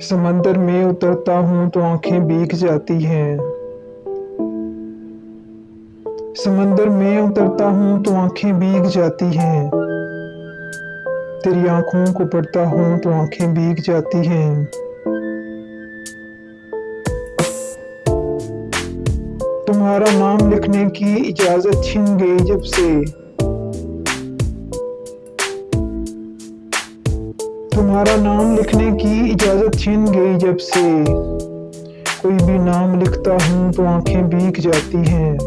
समंदर में उतरता हूँ तो आंखें भीग जाती हैं। समंदर में उतरता हूँ तो आंखें भीग जाती हैं। तेरी आंखों को पढ़ता हूँ तो आंखें भीग जाती हैं। तुम्हारा नाम लिखने की इजाजत छिन गई जब से। तुम्हारा नाम लिखने की इजाजत छिन गई जब से। कोई भी नाम लिखता हूँ तो आंखें भीग जाती हैं।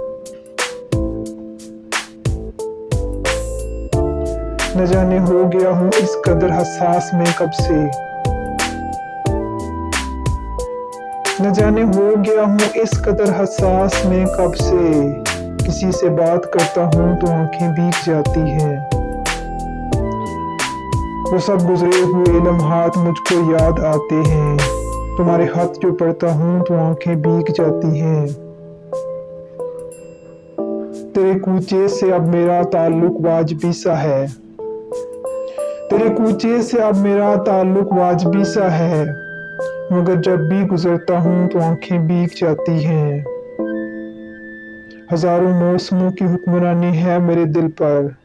न जाने हो गया हूँ इस कदर हसास में कब से। न जाने हो गया हूँ इस कदर हसास में कब से। किसी से बात करता हूँ तो आंखें भीग जाती हैं। वो सब गुजरे हुए लम्हात मुझको याद आते हैं। तुम्हारे हाथ जो पढ़ता हूँ तो आंखें भीग जाती हैं। तेरे कूचे से अब मेरा ताल्लुक वाजबी सा है। तेरे कूचे से अब मेरा ताल्लुक वाजबी सा है। मगर जब भी गुजरता हूँ तो आंखें भीग जाती हैं। हजारों मौसमों की हुक्मरानी है मेरे दिल पर।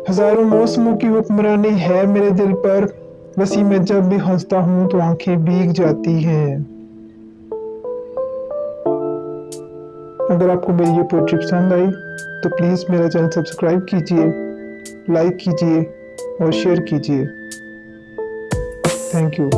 हजारों मौसमों की हुक्मरानी है मेरे दिल पर। वसी में जब भी हंसता हूँ तो आंखें भीग जाती हैं। अगर आपको मेरी ये पोएट्री पसंद आई तो प्लीज़ मेरा चैनल सब्सक्राइब कीजिए, लाइक कीजिए और शेयर कीजिए। Thank you.